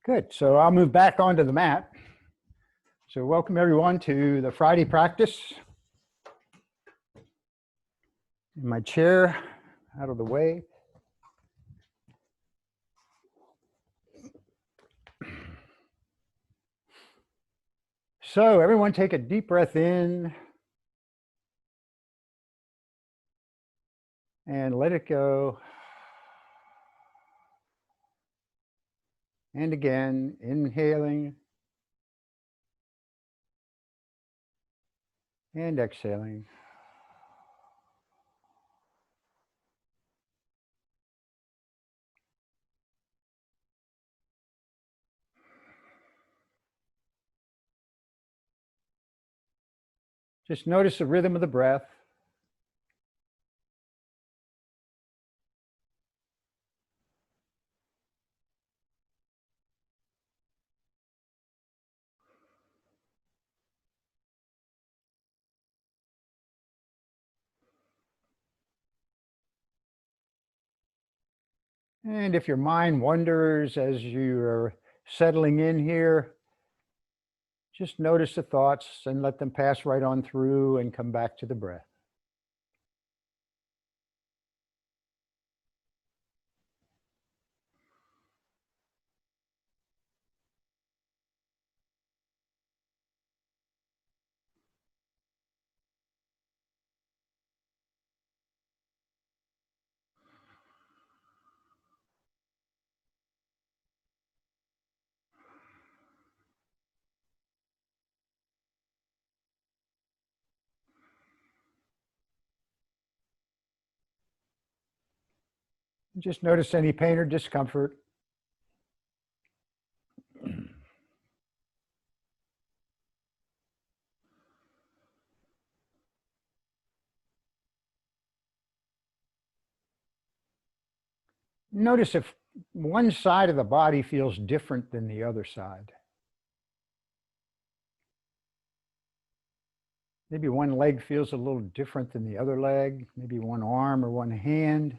Good. So I'll move back onto the mat. So welcome everyone to the Friday practice. In my chair, out of the way. So everyone take a deep breath in and let it go. And again, inhaling and exhaling. Just notice the rhythm of the breath. And if your mind wanders as you're settling in here, just notice the thoughts and let them pass right on through and come back to the breath. Just notice any pain or discomfort. Notice if one side of the body feels different than the other side. Maybe one leg feels a little different than the other leg, maybe one arm or one hand.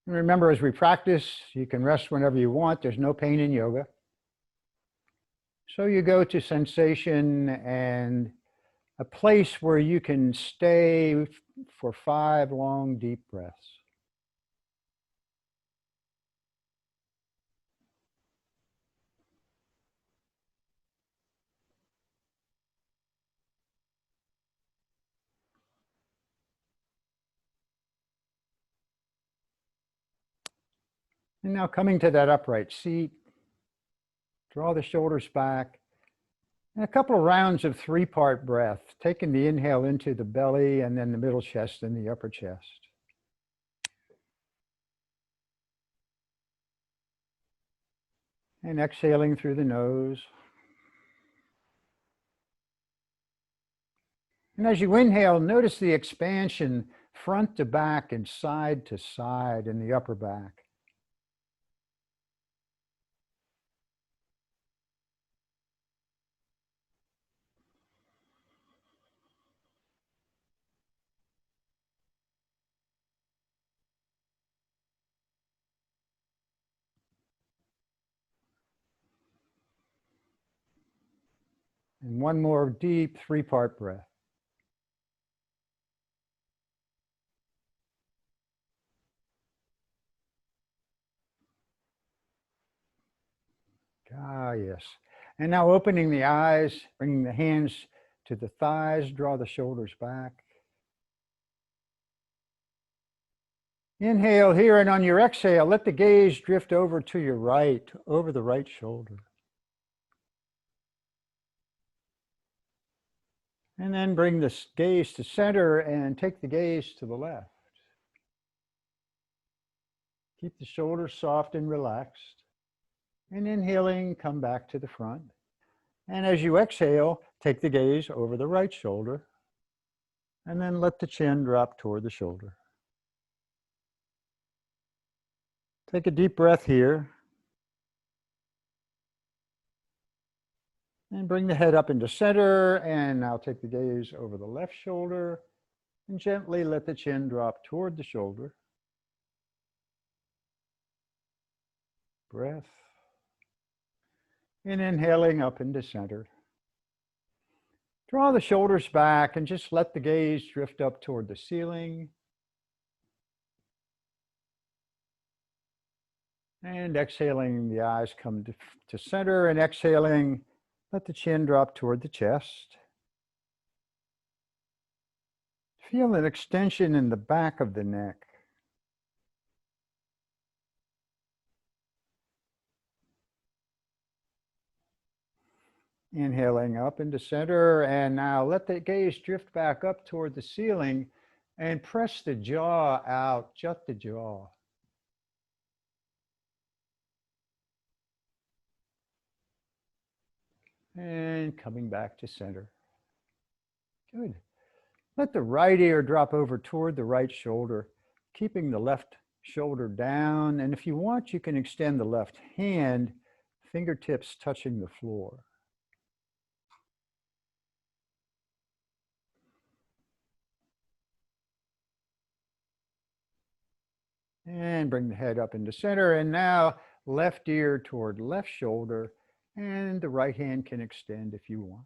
And remember, as we practice, you can rest whenever you want. There's no pain in yoga. So you go to sensation and a place where you can stay for 5 long, deep breaths. And now coming to that upright seat, draw the shoulders back. And a couple of rounds of 3-part breath, taking the inhale into the belly and then the middle chest and the upper chest. And exhaling through the nose. And as you inhale, notice the expansion front to back and side to side in the upper back. And one more deep 3-part breath. Ah, yes. And now opening the eyes, bringing the hands to the thighs, draw the shoulders back. Inhale here, and on your exhale, let the gaze drift over to your right, over the right shoulder. And then bring the gaze to center and take the gaze to the left. Keep the shoulders soft and relaxed. And inhaling, come back to the front. And as you exhale, take the gaze over the right shoulder. And then let the chin drop toward the shoulder. Take a deep breath here. And bring the head up into center, and now take the gaze over the left shoulder and gently let the chin drop toward the shoulder. Breath. And inhaling up into center. Draw the shoulders back and just let the gaze drift up toward the ceiling. And exhaling, the eyes come to center, and exhaling, let the chin drop toward the chest. Feel an extension in the back of the neck. Inhaling up into center, and now let the gaze drift back up toward the ceiling and press the jaw out, jut the jaw. And coming back to center. Good. Let the right ear drop over toward the right shoulder, keeping the left shoulder down. And if you want, you can extend the left hand, fingertips touching the floor. And bring the head up into center. And now left ear toward left shoulder, and the right hand can extend if you want.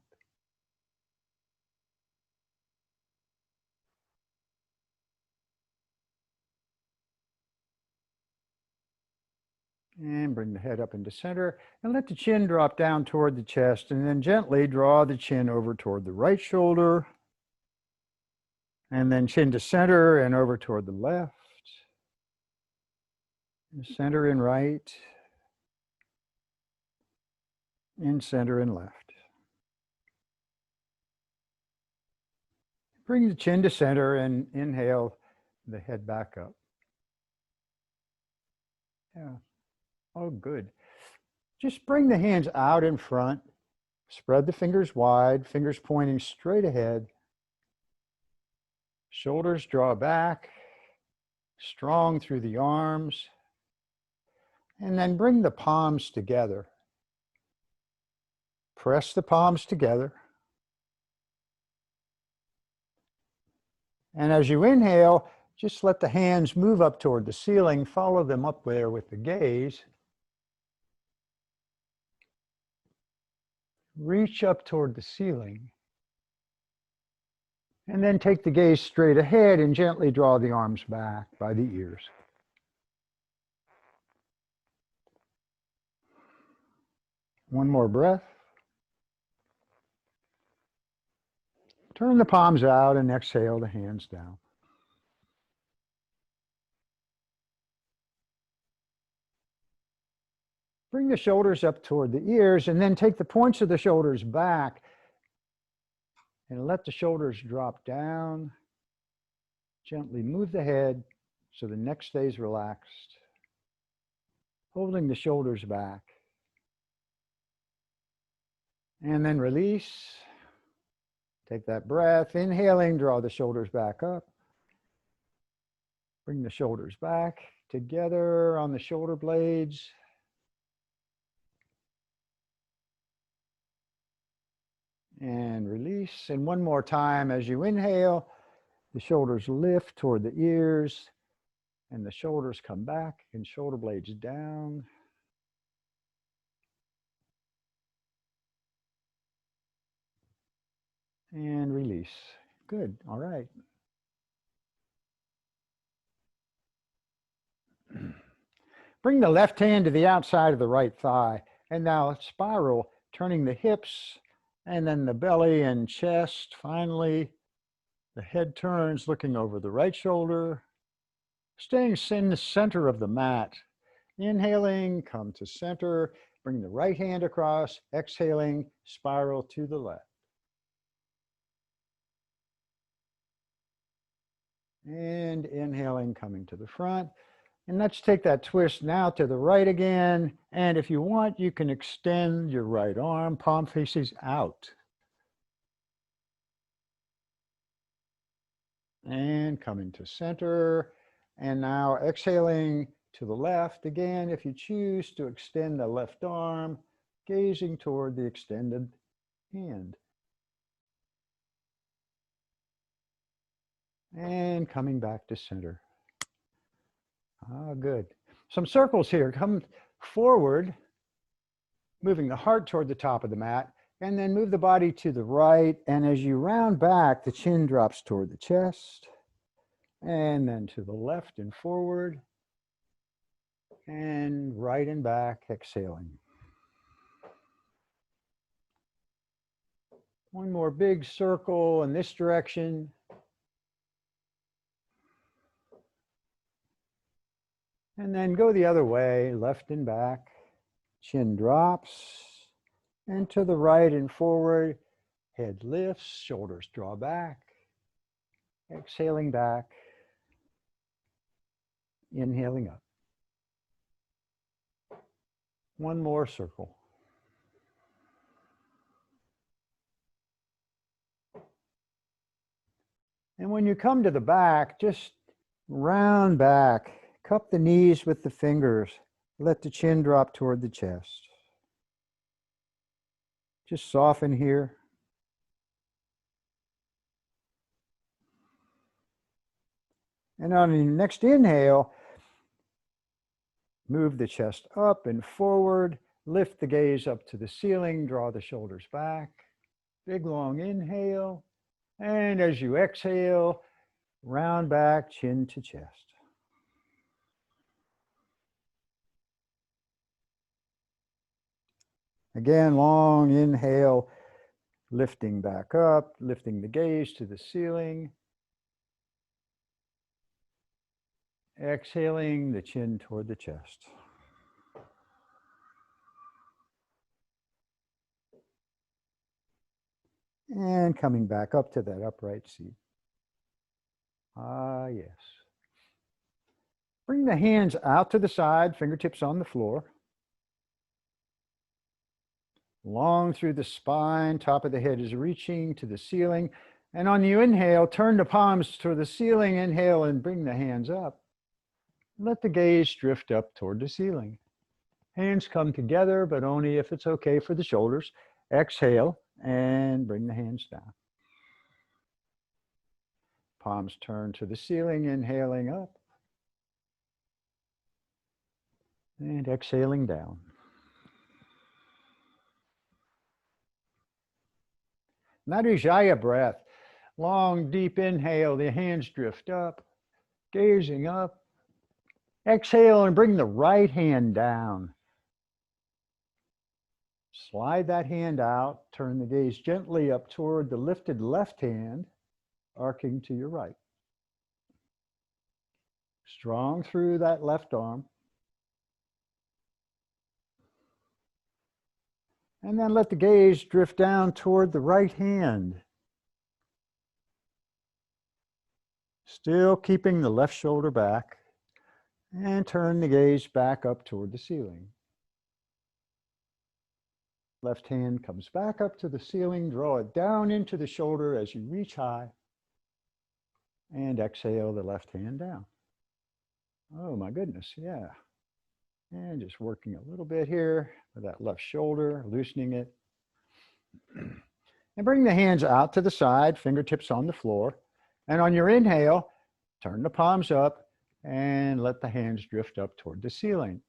And bring the head up into center, and let the chin drop down toward the chest, and then gently draw the chin over toward the right shoulder, and then chin to center and over toward the left. Center and right, and center and left. Bring the chin to center and inhale the head back up. Yeah. Oh, good. Just bring the hands out in front. Spread the fingers wide, fingers pointing straight ahead. Shoulders draw back, strong through the arms. And then bring the palms together. Press the palms together. And as you inhale, just let the hands move up toward the ceiling. Follow them up there with the gaze. Reach up toward the ceiling. And then take the gaze straight ahead and gently draw the arms back by the ears. One more breath. Turn the palms out and exhale the hands down. Bring the shoulders up toward the ears, and then take the points of the shoulders back and let the shoulders drop down. Gently move the head so the neck stays relaxed, holding the shoulders back. And then release. Take that breath, inhaling, draw the shoulders back up. Bring the shoulders back together on the shoulder blades. And release. And one more time as you inhale, the shoulders lift toward the ears, and the shoulders come back and shoulder blades down. And release. Good. All right. Bring the left hand to the outside of the right thigh, and now spiral, turning the hips and then the belly and chest. Finally, the head turns, looking over the right shoulder, staying in the center of the mat. Inhaling, come to center, bring the right hand across, exhaling, spiral to the left. And inhaling, coming to the front. And let's take that twist now to the right again. And if you want, you can extend your right arm, palm faces out. And coming to center. And now exhaling to the left again. If you choose to extend the left arm, gazing toward the extended hand. And coming back to center. Ah, good. Some circles here. Come forward, moving the heart toward the top of the mat, and then move the body to the right. And as you round back, the chin drops toward the chest, and then to the left and forward, and right and back, exhaling. One more big circle in this direction. And then go the other way, left and back. Chin drops, and to the right and forward. Head lifts, shoulders draw back. Exhaling back. Inhaling up. One more circle. And when you come to the back, just round back. Cup the knees with the fingers. Let the chin drop toward the chest. Just soften here. And on the next inhale, move the chest up and forward. Lift the gaze up to the ceiling. Draw the shoulders back. Big long inhale. And as you exhale, round back, chin to chest. Again, long inhale, lifting back up, lifting the gaze to the ceiling. Exhaling the chin toward the chest. And coming back up to that upright seat. Ah, yes. Bring the hands out to the side, fingertips on the floor. Long through the spine, top of the head is reaching to the ceiling. And on you inhale, turn the palms toward the ceiling, inhale and bring the hands up. Let the gaze drift up toward the ceiling. Hands come together, but only if it's okay for the shoulders. Exhale and bring the hands down. Palms turn to the ceiling, inhaling up. And exhaling down. Narijaya breath. Long, deep inhale, the hands drift up, gazing up. Exhale and bring the right hand down. Slide that hand out, turn the gaze gently up toward the lifted left hand, arcing to your right. Strong through that left arm. And then let the gaze drift down toward the right hand. Still keeping the left shoulder back. And turn the gaze back up toward the ceiling. Left hand comes back up to the ceiling. Draw it down into the shoulder as you reach high. And exhale the left hand down. Oh my goodness, yeah. And just working a little bit here with that left shoulder, loosening it. And bring the hands out to the side, fingertips on the floor. And on your inhale, turn the palms up and let the hands drift up toward the ceiling.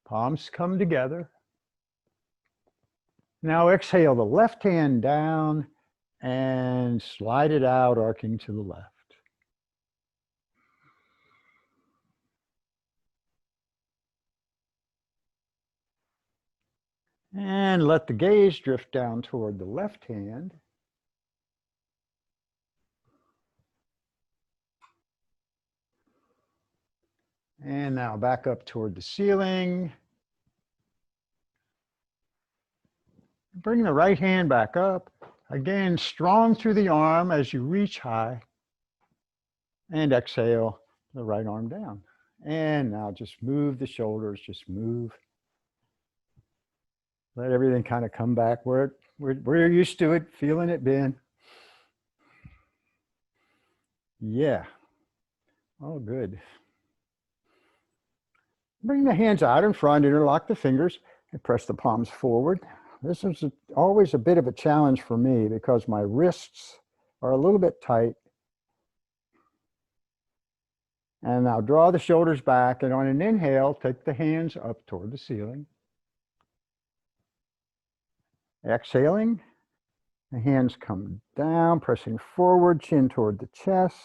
Palms come together. Now exhale the left hand down and slide it out, arcing to the left. And let the gaze drift down toward the left hand. And now back up toward the ceiling. Bring the right hand back up. Again, strong through the arm as you reach high. And exhale the right arm down. And now just move the shoulders, just move. Let everything kind of come back where you're used to it, feeling it bend. Yeah. Oh, good. Bring the hands out in front, interlock the fingers, and press the palms forward. This is always a bit of a challenge for me because my wrists are a little bit tight. And now draw the shoulders back, and on an inhale, take the hands up toward the ceiling. Exhaling, the hands come down, pressing forward, chin toward the chest,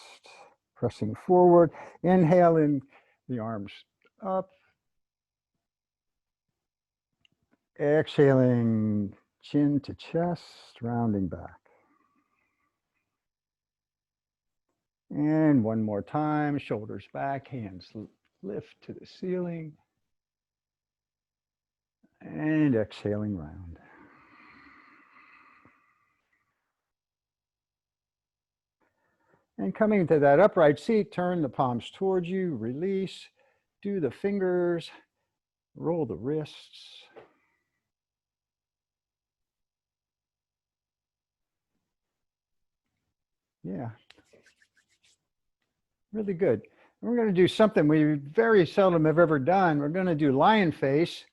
pressing forward. Inhaling, the arms up. Exhaling, chin to chest, rounding back. And one more time, shoulders back, hands lift to the ceiling. And exhaling round. And coming to that upright seat, turn the palms towards you, release, do the fingers, roll the wrists. Yeah, really good. And we're going to do something we very seldom have ever done. We're going to do lion face.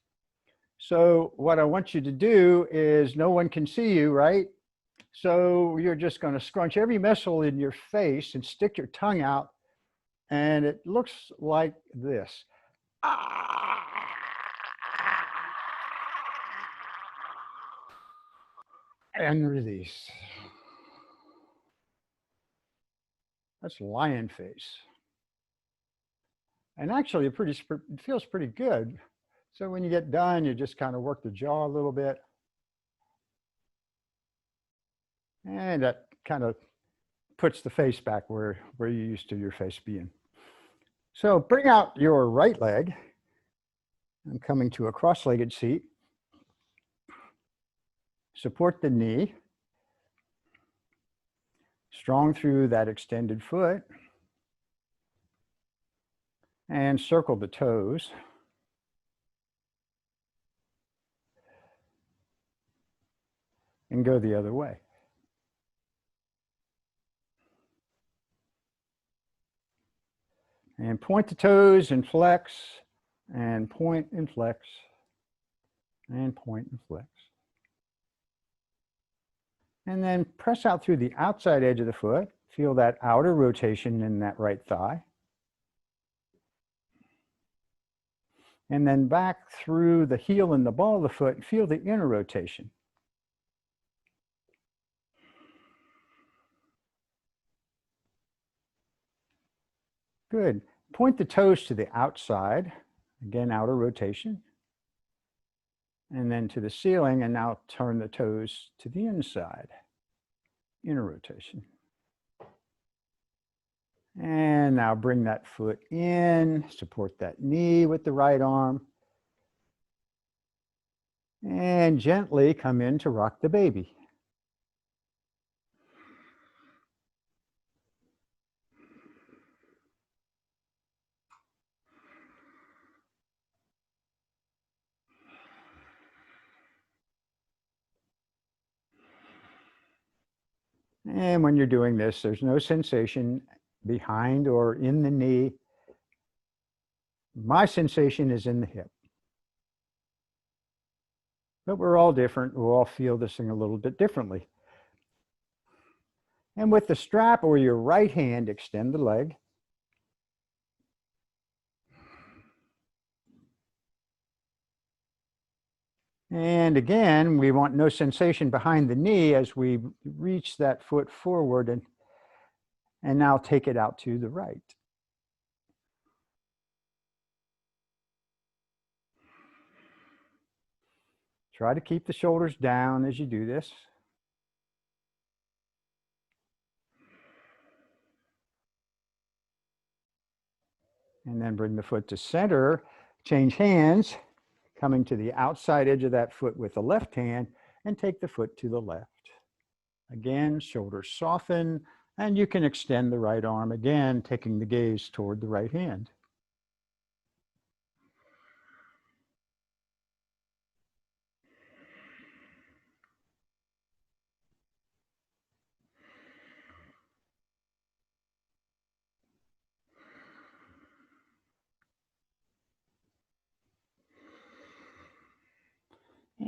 So what I want you to do is, no one can see you, right? So you're just going to scrunch every muscle in your face and stick your tongue out. And it looks like this. And release. That's lion face. And actually, it feels pretty good. So when you get done, you just kind of work the jaw a little bit. And that kind of puts the face back where you're used to your face being. So bring out your right leg. I'm coming to a cross-legged seat. Support the knee. Strong through that extended foot. And circle the toes. And go the other way. And point the toes and flex, and point and flex, and point and flex. And then press out through the outside edge of the foot. Feel that outer rotation in that right thigh. And then back through the heel and the ball of the foot and feel the inner rotation. Good. Point the toes to the outside. Again, outer rotation. And then to the ceiling, and now turn the toes to the inside. Inner rotation. And now bring that foot in, support that knee with the right arm. And gently come in to rock the baby. And when you're doing this, there's no sensation behind or in the knee. My sensation is in the hip. But we're all different. We'll all feel this thing a little bit differently. And with the strap or your right hand, extend the leg. And again, we want no sensation behind the knee as we reach that foot forward, and now take it out to the right. Try to keep the shoulders down as you do this. And then bring the foot to center, change hands, coming to the outside edge of that foot with the left hand, and take the foot to the left. Again, shoulders soften, and you can extend the right arm again, taking the gaze toward the right hand.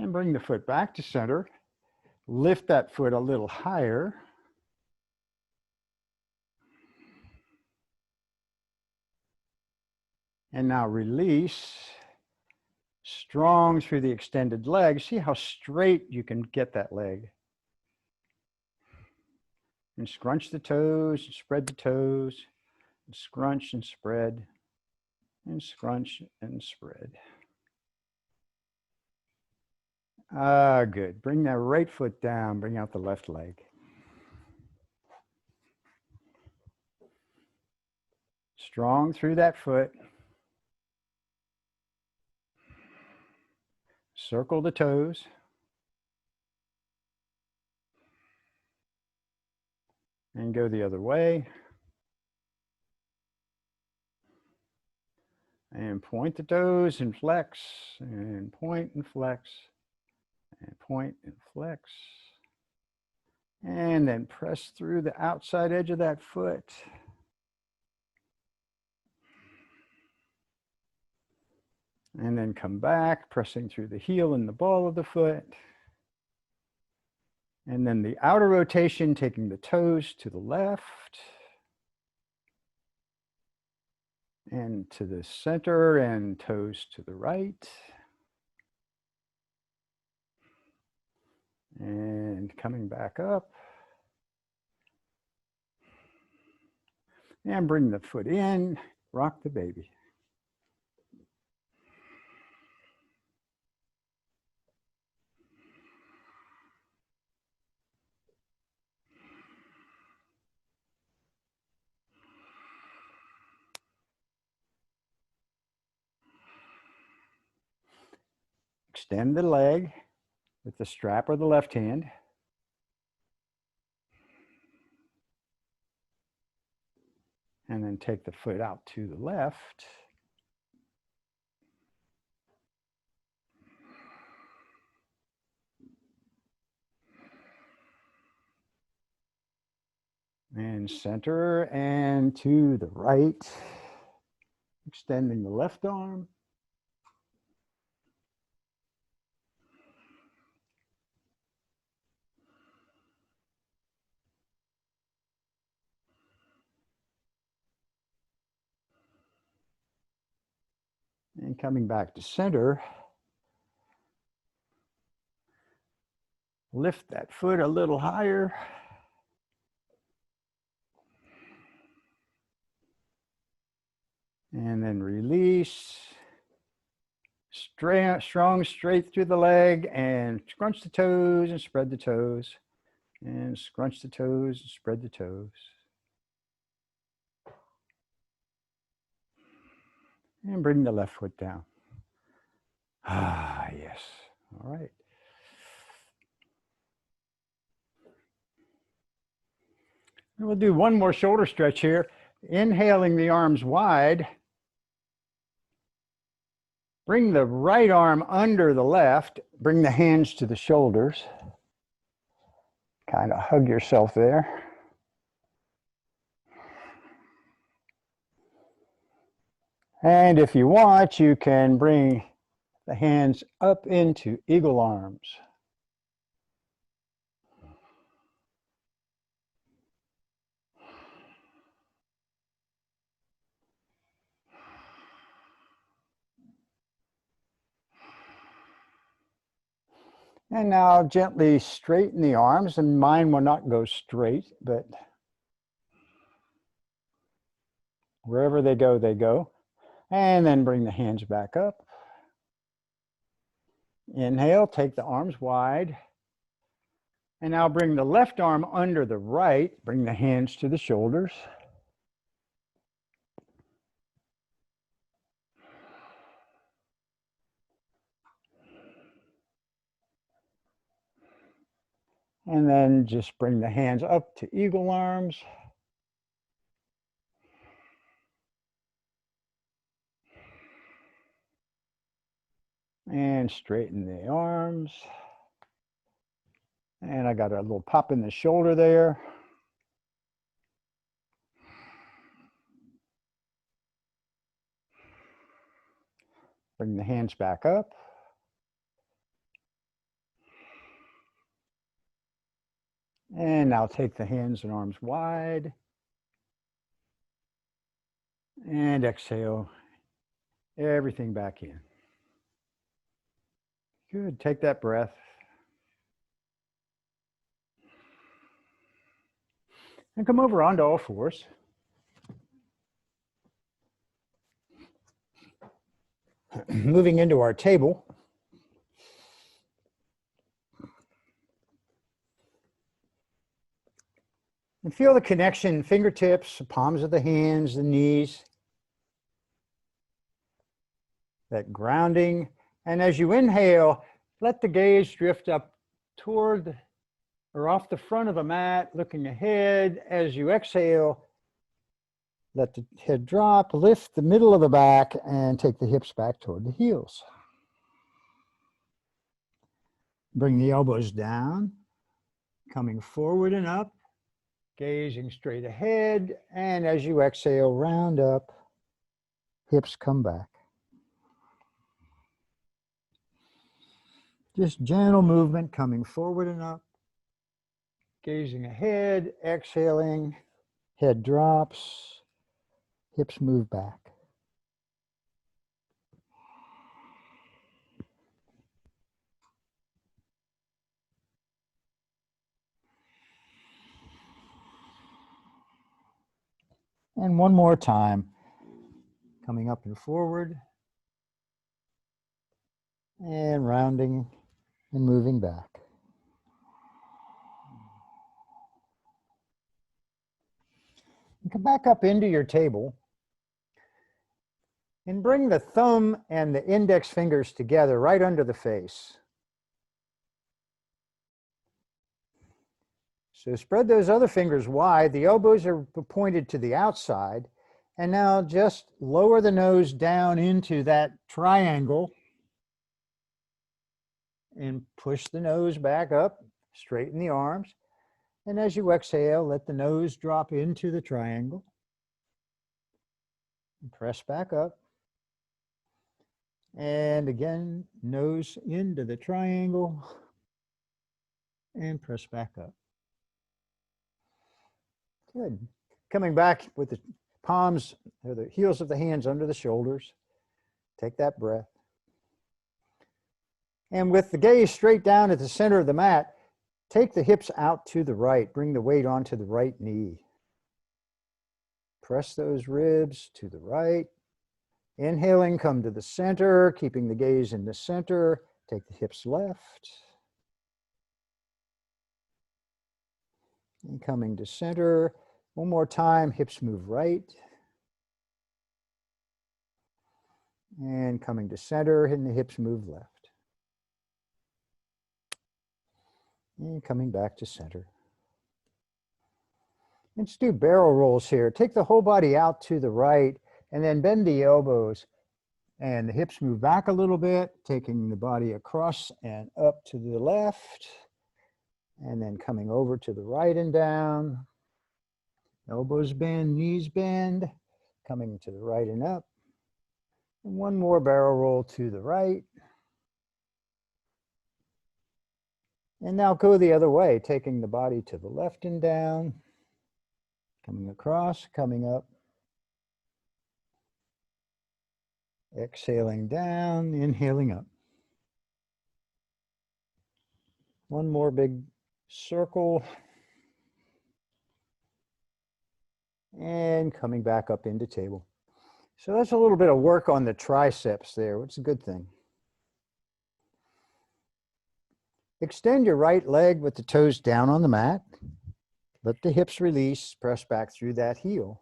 And bring the foot back to center. Lift that foot a little higher. And now release. Strong through the extended leg. See how straight you can get that leg. And scrunch the toes, and spread the toes, and scrunch and spread, and scrunch and spread. Good. Bring that right foot down, bring out the left leg. Strong through that foot. Circle the toes. And go the other way. And point the toes and flex, and point and flex, and point and flex. And then press through the outside edge of that foot. And then come back, pressing through the heel and the ball of the foot. And then the outer rotation, taking the toes to the left and to the center and toes to the right. And coming back up. And bring the foot in, rock the baby. Extend the leg with the strap of the left hand. And then take the foot out to the left. And center and to the right. Extending the left arm. And coming back to center, lift that foot a little higher. And then release. Strong straight through the leg and scrunch the toes and spread the toes. And scrunch the toes and spread the toes. And bring the left foot down. Ah, yes. All right. And we'll do one more shoulder stretch here. Inhaling the arms wide. Bring the right arm under the left. Bring the hands to the shoulders. Kind of hug yourself there. And if you want, you can bring the hands up into eagle arms. And now gently straighten the arms, and mine will not go straight, but wherever they go, they go. And then bring the hands back up. Inhale, take the arms wide. And now bring the left arm under the right. Bring the hands to the shoulders. And then just bring the hands up to eagle arms. And straighten the arms. And I got a little pop in the shoulder there. Bring the hands back up. And now take the hands and arms wide. And exhale everything back in. Good, take that breath. And come over onto all fours. Moving into our table. And feel the connection, fingertips, palms of the hands, the knees. That grounding. And as you inhale, let the gaze drift up toward or off the front of the mat, looking ahead. As you exhale, let the head drop, lift the middle of the back, and take the hips back toward the heels. Bring the elbows down, coming forward and up, gazing straight ahead. And as you exhale, round up, hips come back. Just gentle movement coming forward and up, gazing ahead, exhaling, head drops, hips move back. And one more time, coming up and forward, and rounding and moving back. And come back up into your table and bring the thumb and the index fingers together right under the face. So spread those other fingers wide. The elbows are pointed to the outside. And now just lower the nose down into that triangle and push the nose back up, straighten the arms. And as you exhale, let the nose drop into the triangle. And press back up. And again, nose into the triangle and press back up. Good. Coming back with the palms or the heels of the hands under the shoulders. Take that breath. And with the gaze straight down at the center of the mat, take the hips out to the right. Bring the weight onto the right knee. Press those ribs to the right. Inhaling, come to the center, keeping the gaze in the center. Take the hips left. And coming to center. One more time, hips move right. And coming to center, and the hips move left. And coming back to center. Let's do barrel rolls here. Take the whole body out to the right and then bend the elbows and the hips move back a little bit, taking the body across and up to the left and then coming over to the right and down. Elbows bend, knees bend, coming to the right and up. And one more barrel roll to the right. And now go the other way, taking the body to the left and down, coming across, coming up. Exhaling down, inhaling up. One more big circle. And coming back up into table. So that's a little bit of work on the triceps there, which is a good thing. Extend your right leg with the toes down on the mat. Let the hips release, press back through that heel.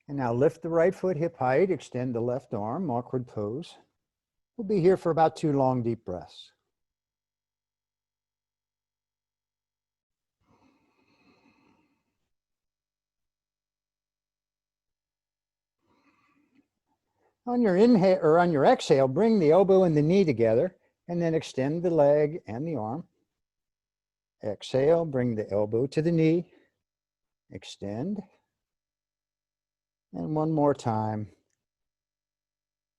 And now lift the right foot hip height, extend the left arm, awkward pose. We'll be here for about 2 long, deep breaths. On your inhale or on your exhale, bring the elbow and the knee together and then extend the leg and the arm. Exhale, bring the elbow to the knee, extend. And one more time.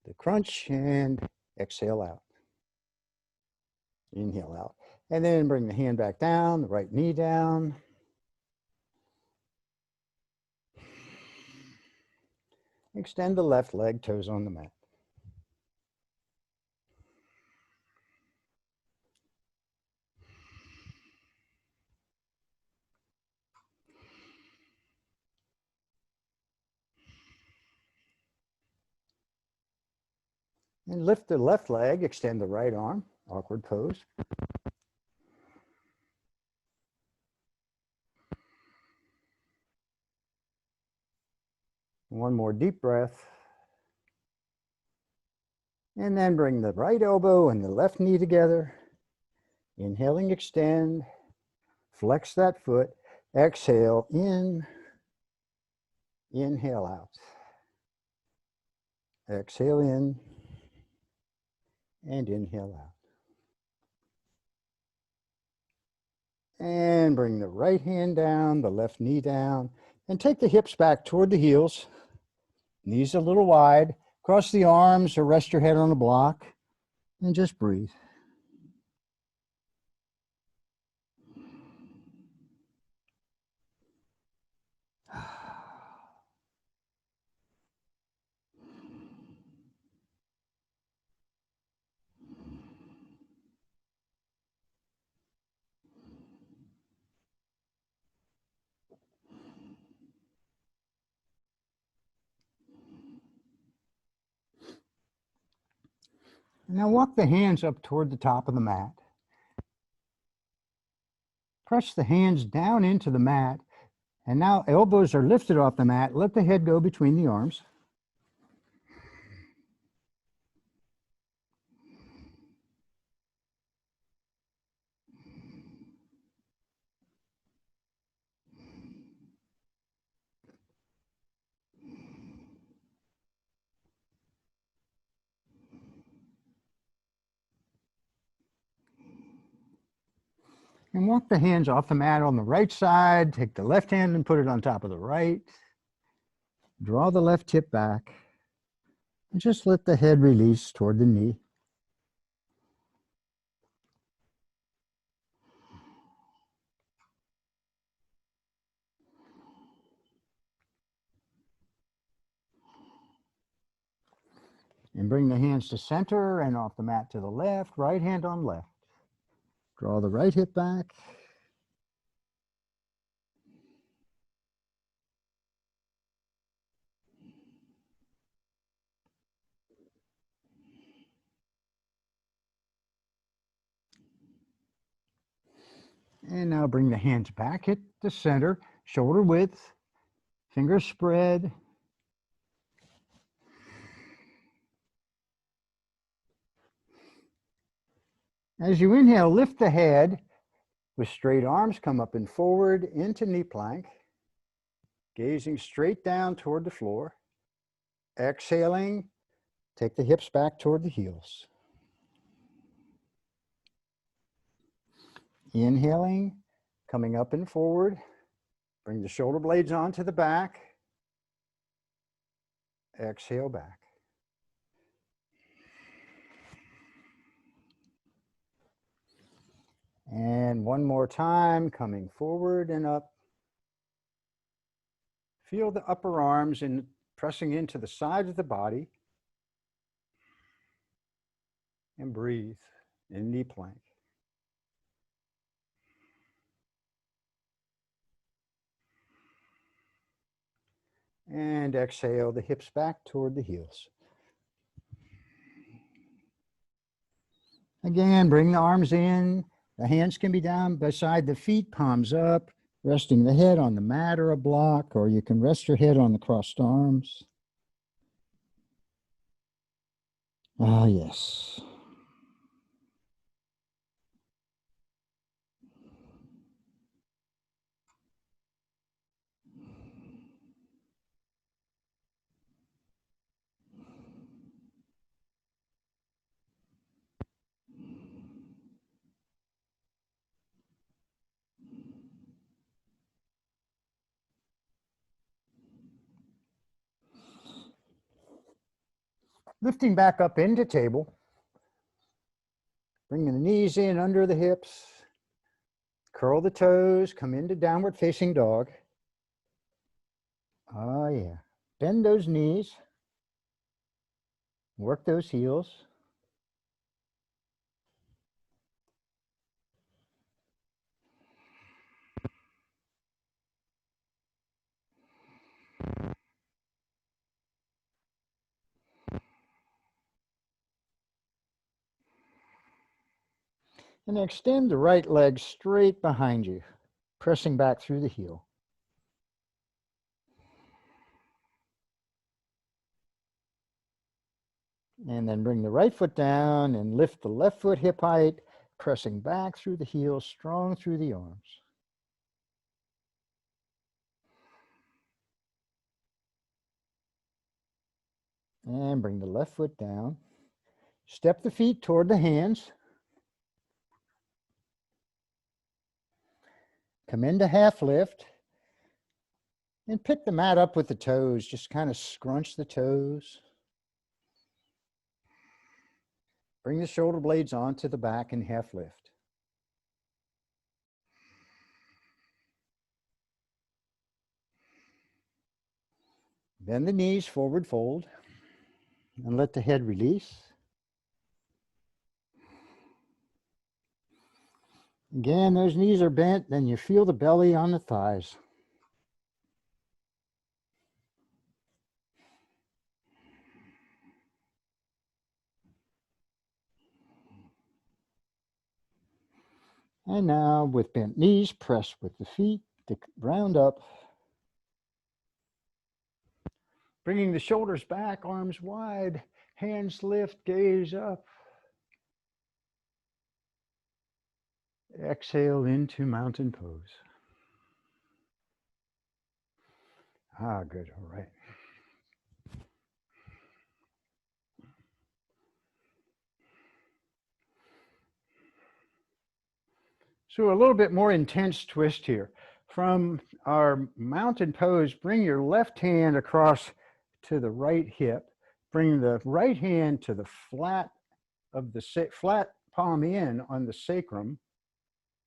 The crunch and exhale out. Inhale out. And then bring the hand back down, the right knee down. Extend the left leg, toes on the mat. And lift the left leg, extend the right arm, awkward pose. One more deep breath. And then bring the right elbow and the left knee together. Inhaling, extend. Flex that foot. Exhale in. Inhale out. Exhale in. And inhale out. And bring the right hand down, the left knee down. And take the hips back toward the heels. Knees a little wide. Cross the arms or rest your head on a block. And just breathe. Now walk the hands up toward the top of the mat. Press the hands down into the mat. And now elbows are lifted off the mat. Let the head go between the arms. And walk the hands off the mat on the right side. Take the left hand and put it on top of the right. Draw the left hip back. And just let the head release toward the knee. And bring the hands to center and off the mat to the left. Right hand on left. Draw the right hip back. And now bring the hands back, hit the center, shoulder width, fingers spread. As you inhale, lift the head with straight arms, come up and forward into knee plank, gazing straight down toward the floor. Exhaling, take the hips back toward the heels. Inhaling, coming up and forward. Bring the shoulder blades onto the back. Exhale back. And one more time, coming forward and up. Feel the upper arms and pressing into the sides of the body. And breathe in knee plank. And exhale the hips back toward the heels. Again, bring the arms in. The hands can be down beside the feet, palms up, resting the head on the mat or a block, or you can rest your head on the crossed arms. Ah, yes. Lifting back up into table. Bringing the knees in under the hips. Curl the toes, come into downward facing dog. Oh yeah. Bend those knees. Work those heels. And extend the right leg straight behind you, pressing back through the heel. And then bring the right foot down and lift the left foot hip height, pressing back through the heel, strong through the arms. And bring the left foot down. Step the feet toward the hands. Come into half lift. And pick the mat up with the toes. Just kind of scrunch the toes. Bring the shoulder blades onto the back in half lift. Bend the knees, forward fold, and let the head release. Again, those knees are bent, then you feel the belly on the thighs. And now with bent knees, press with the feet to round up. Bringing the shoulders back, arms wide, hands lift, gaze up. Exhale into mountain pose. Ah, good, all right. So a little bit more intense twist here. From our mountain pose, bring your left hand across to the right hip. Bring the right hand to the flat of the flat palm in on the sacrum.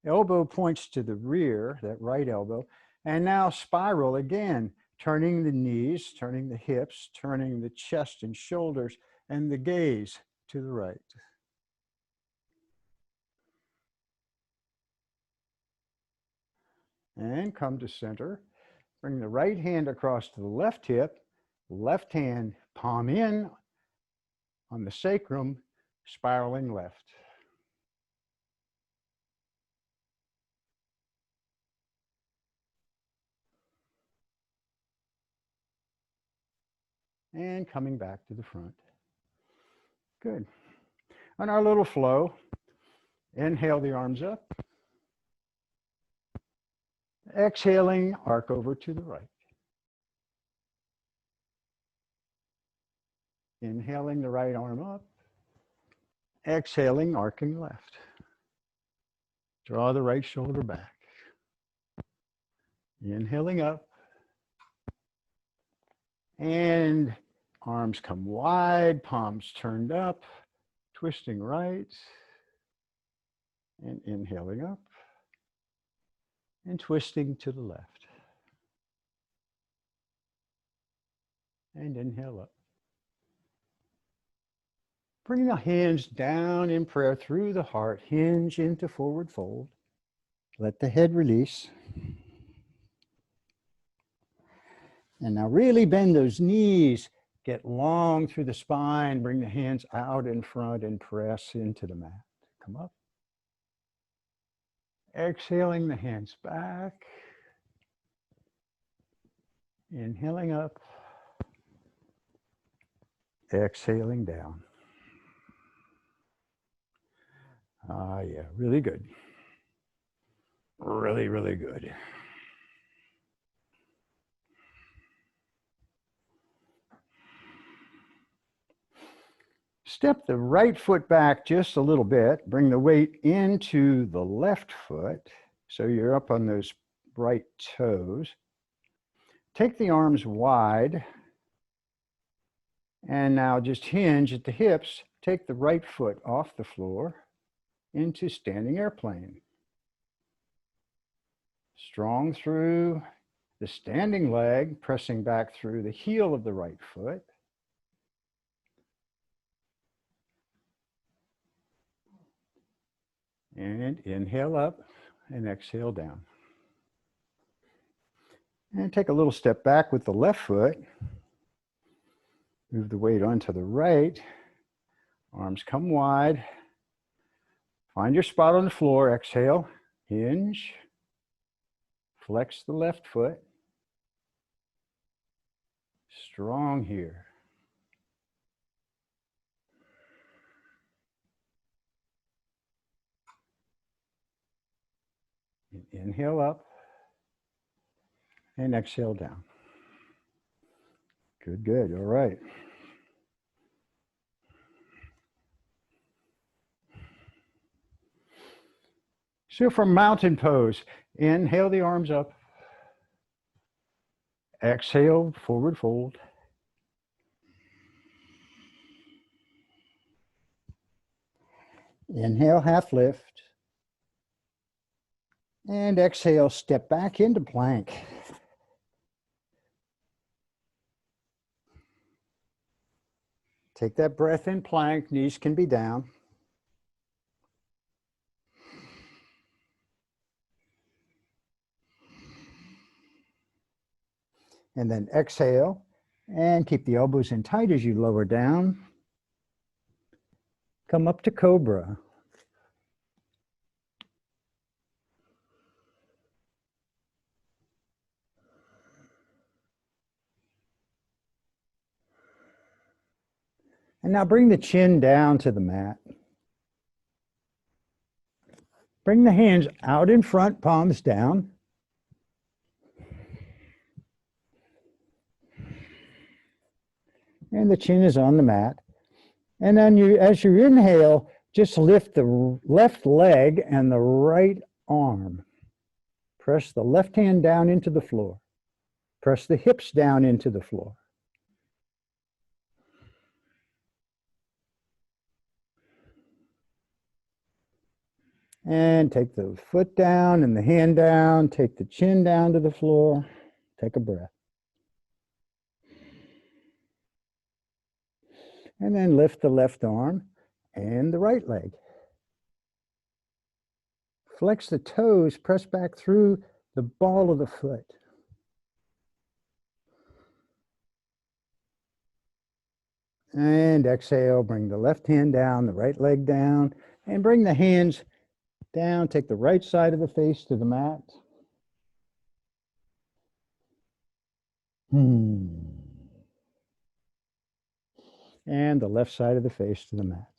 Elbow points to the rear, that right elbow. And now spiral again, turning the knees, turning the hips, turning the chest and shoulders, and the gaze to the right. And come to center. Bring the right hand across to the left hip, left hand palm in on the sacrum, spiraling left. And coming back to the front. Good. On our little flow, inhale the arms up. Exhaling, arc over to the right. Inhaling the right arm up. Exhaling, arcing left. Draw the right shoulder back. Inhaling up. And arms come wide, palms turned up, twisting right. And inhaling up. And twisting to the left. And inhale up. Bring the hands down in prayer through the heart, hinge into forward fold. Let the head release. And now really bend those knees, get long through the spine, bring the hands out in front and press into the mat. Come up. Exhaling the hands back. Inhaling up. Exhaling down. Ah, yeah, really good. Really, really good. Step the right foot back just a little bit. Bring the weight into the left foot. So you're up on those right toes. Take the arms wide. And now just hinge at the hips. Take the right foot off the floor into standing airplane. Strong through the standing leg, pressing back through the heel of the right foot. And inhale up and exhale down. And take a little step back with the left foot. Move the weight onto the right. Arms come wide. Find your spot on the floor. Exhale, hinge. Flex the left foot. Strong here. Inhale up and exhale down. Good, good. All right. So from mountain pose, inhale the arms up. Exhale, forward fold. Inhale, half lift. And exhale, step back into plank. Take that breath in plank, knees can be down. And then exhale, and keep the elbows in tight as you lower down. Come up to cobra. And now bring the chin down to the mat. Bring the hands out in front, palms down. And the chin is on the mat. And then as you inhale, just lift the left leg and the right arm. Press the left hand down into the floor. Press the hips down into the floor. And take the foot down and the hand down. Take the chin down to the floor. Take a breath. And then lift the left arm and the right leg. Flex the toes, press back through the ball of the foot. And exhale, bring the left hand down, the right leg down, and bring the hands down. Take the right side of the face to the mat. And the left side of the face to the mat.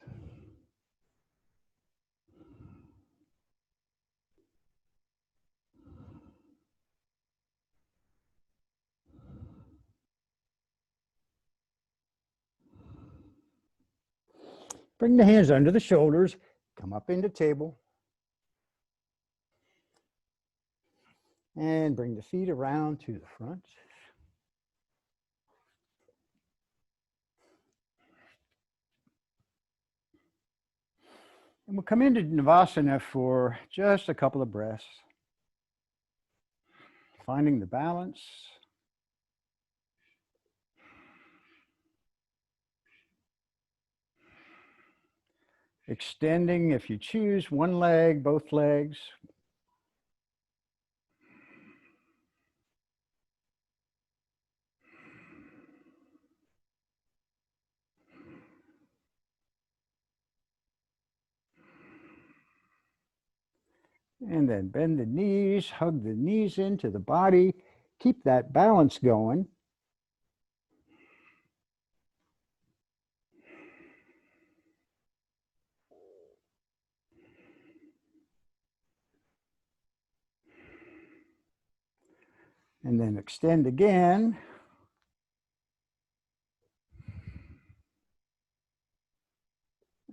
Bring the hands under the shoulders, come up into table. And bring the feet around to the front. And we'll come into Navasana for just a couple of breaths. Finding the balance. Extending, if you choose, one leg, both legs. And then bend the knees, hug the knees into the body. Keep that balance going. And then extend again.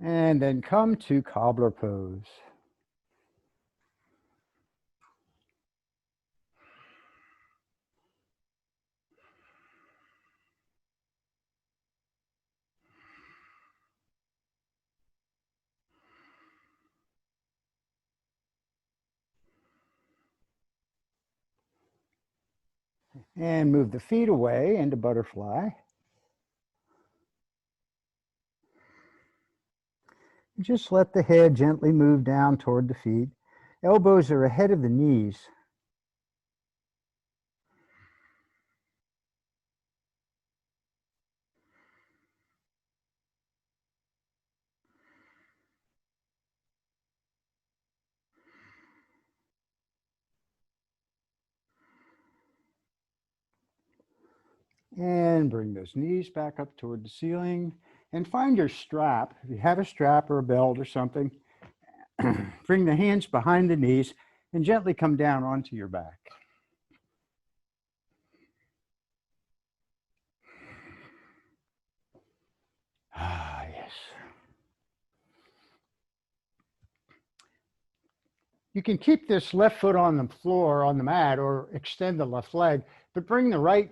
And then come to cobbler pose. And move the feet away into butterfly. Just let the head gently move down toward the feet. Elbows are ahead of the knees. And bring those knees back up toward the ceiling. And find your strap. If you have a strap or a belt or something, bring the hands behind the knees and gently come down onto your back. Ah, yes. You can keep this left foot on the floor on the mat or extend the left leg, but bring the right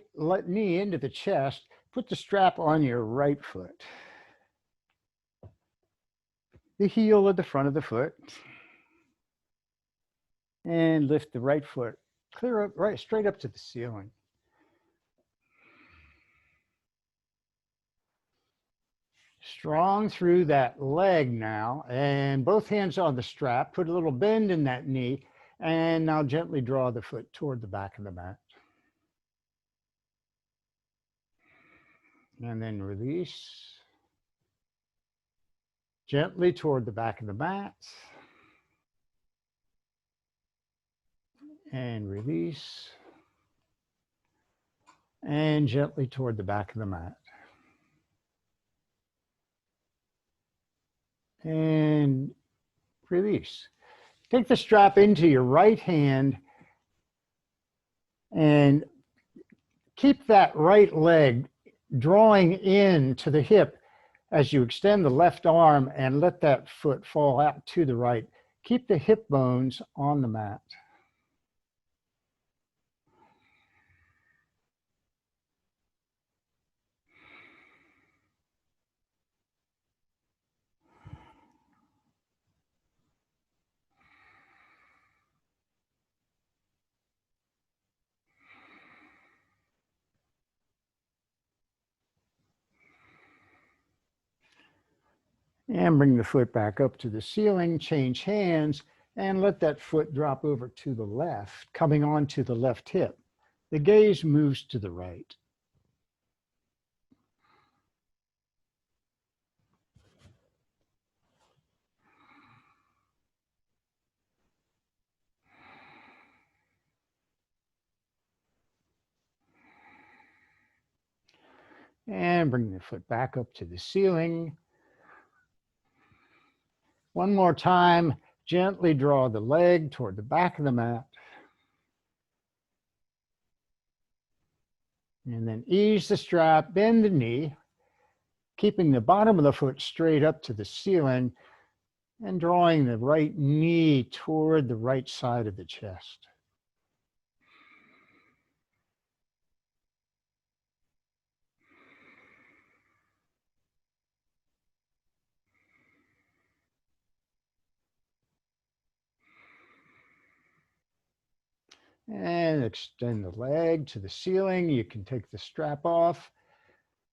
knee into the chest. Put the strap on your right foot. The heel of the front of the foot. And lift the right foot clear up, right straight up to the ceiling. Strong through that leg now, and both hands on the strap. Put a little bend in that knee, and now gently draw the foot toward the back of the mat. And then release. Gently toward the back of the mat. And release. And gently toward the back of the mat. And release. Take the strap into your right hand and keep that right leg drawing in to the hip as you extend the left arm and let that foot fall out to the right. Keep the hip bones on the mat. And bring the foot back up to the ceiling, change hands, and let that foot drop over to the left, coming onto the left hip. The gaze moves to the right. And bring the foot back up to the ceiling. One more time, gently draw the leg toward the back of the mat. And then ease the strap, bend the knee, keeping the bottom of the foot straight up to the ceiling and drawing the right knee toward the right side of the chest. And extend the leg to the ceiling. You can take the strap off,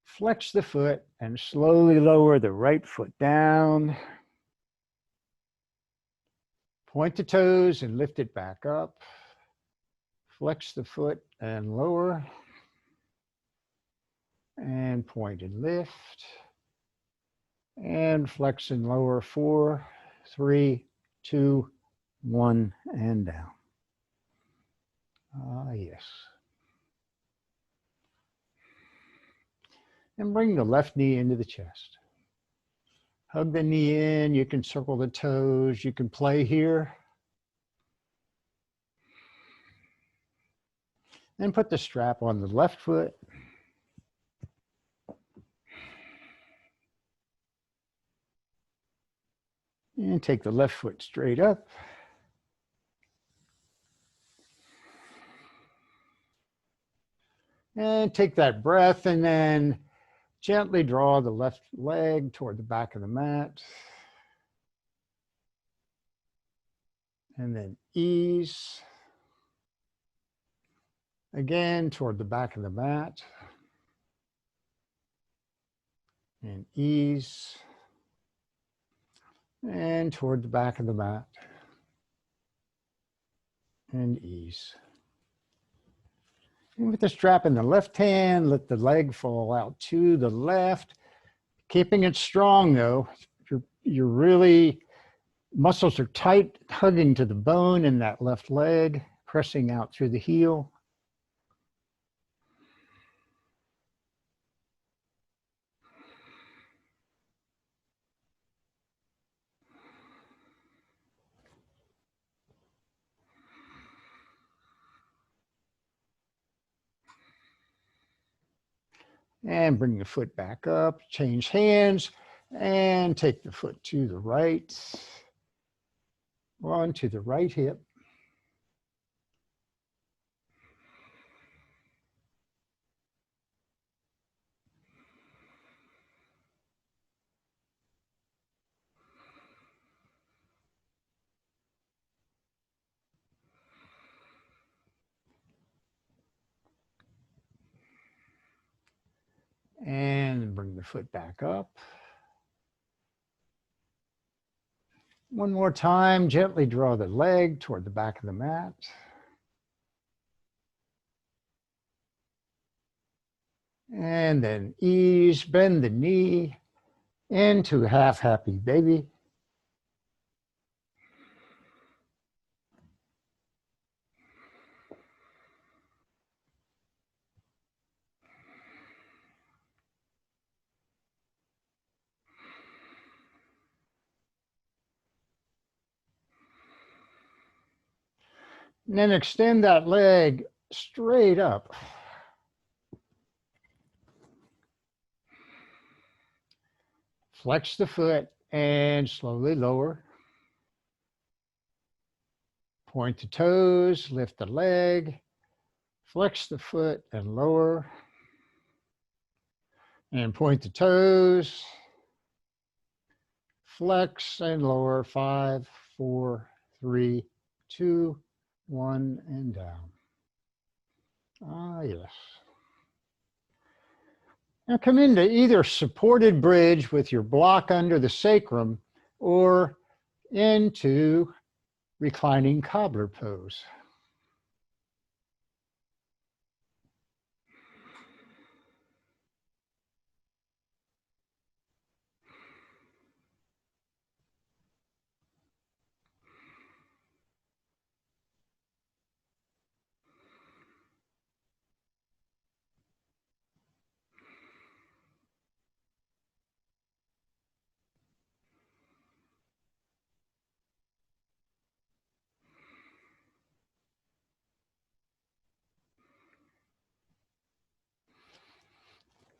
flex the foot, and slowly lower the right foot down. Point the toes and lift it back up. Flex the foot and lower. And point and lift. And flex and lower. 4, 3, 2, 1, and down. Ah, yes. And bring the left knee into the chest. Hug the knee in. You can circle the toes. You can play here. Then put the strap on the left foot. And take the left foot straight up. And take that breath and then gently draw the left leg toward the back of the mat. And then ease. Again, toward the back of the mat. And ease. And toward the back of the mat. And ease. And with the strap in the left hand, let the leg fall out to the left. Keeping it strong though. You're really, muscles are tight, hugging to the bone in that left leg, pressing out through the heel. And bring the foot back up, change hands, and take the foot to the right, onto the right hip. And bring the foot back up. One more time, gently draw the leg toward the back of the mat. And then ease, bend the knee into half happy baby. And then extend that leg straight up. Flex the foot and slowly lower. Point the toes, lift the leg, flex the foot and lower. And point the toes, flex and lower. 5, 4, 3, 2, 1, and down. Ah, yes. Now come into either supported bridge with your block under the sacrum or into reclining cobbler pose.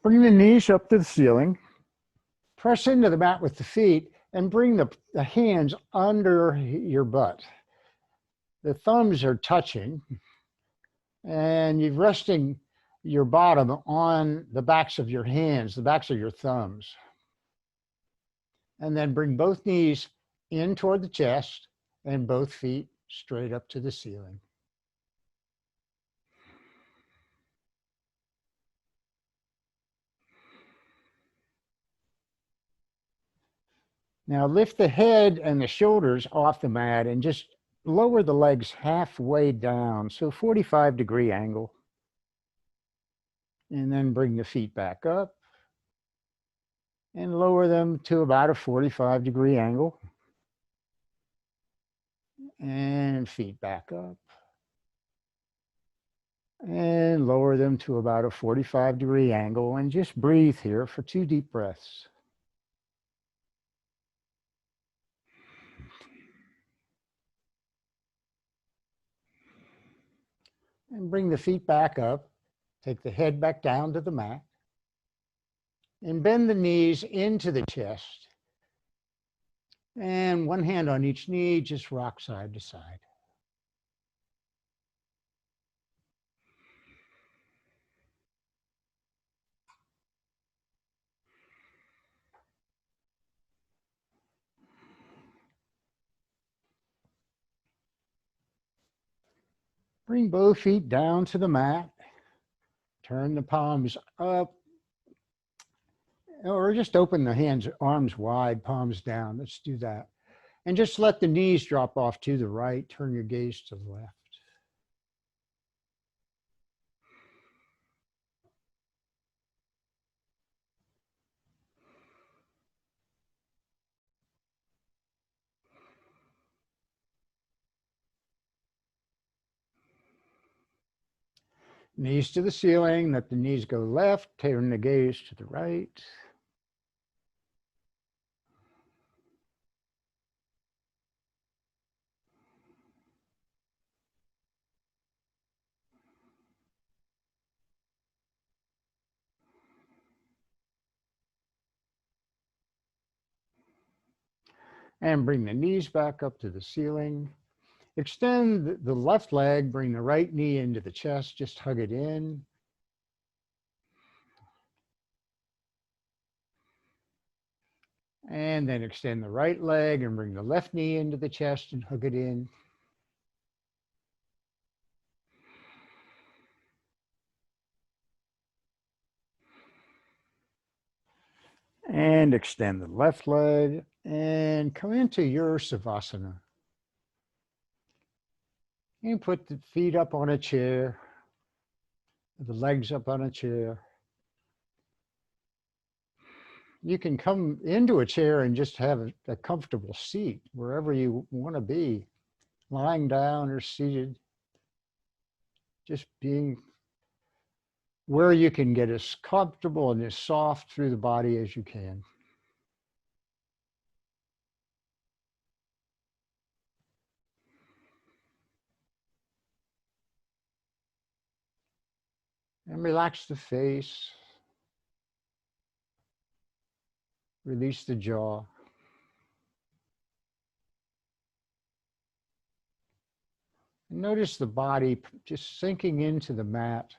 Bring the knees up to the ceiling. Press into the mat with the feet and bring the hands under your butt. The thumbs are touching and you're resting your bottom on the backs of your hands, the backs of your thumbs. And then bring both knees in toward the chest and both feet straight up to the ceiling. Now lift the head and the shoulders off the mat and just lower the legs halfway down, so 45-degree angle. And then bring the feet back up and lower them to about a 45-degree angle. And feet back up. And lower them to about a 45-degree angle, and just breathe here for 2 deep breaths. And bring the feet back up. Take the head back down to the mat. And bend the knees into the chest. And one hand on each knee, just rock side to side. Bring both feet down to the mat. Turn the palms up. Or just open the hands, arms wide, palms down. Let's do that. And just let the knees drop off to the right. Turn your gaze to the left. Knees to the ceiling, let the knees go left, turn the gaze to the right. And bring the knees back up to the ceiling. Extend the left leg, bring the right knee into the chest, just hug it in. And then extend the right leg and bring the left knee into the chest and hug it in. And extend the left leg and come into your Savasana. And put the feet up on a chair, the legs up on a chair. You can come into a chair and just have a comfortable seat wherever you want to be, lying down or seated, just being where you can get as comfortable and as soft through the body as you can. And relax the face, release the jaw. And notice the body just sinking into the mat.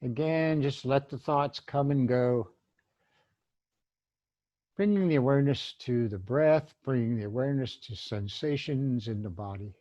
Again, just let the thoughts come and go. Bringing the awareness to the breath, bringing the awareness to sensations in the body.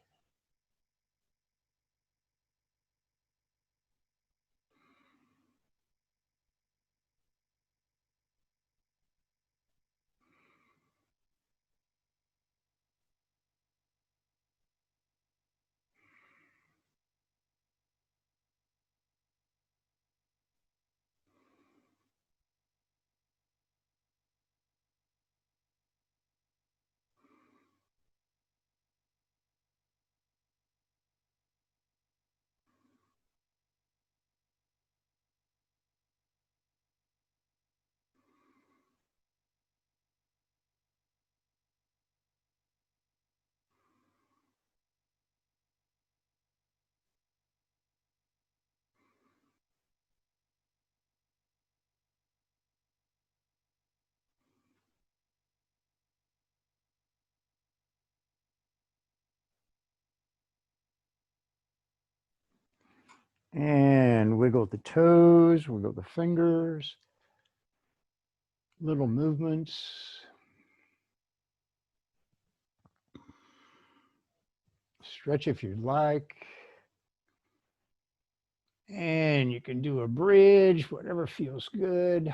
And wiggle the toes, wiggle the fingers, little movements. Stretch if you'd like. And you can do a bridge, whatever feels good.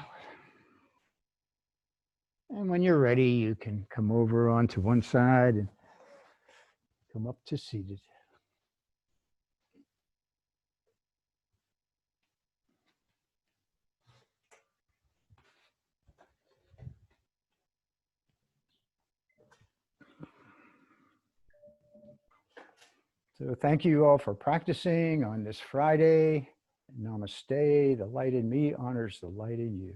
And when you're ready, you can come over onto one side and come up to seated. So thank you all for practicing on this Friday. Namaste. The light in me honors the light in you.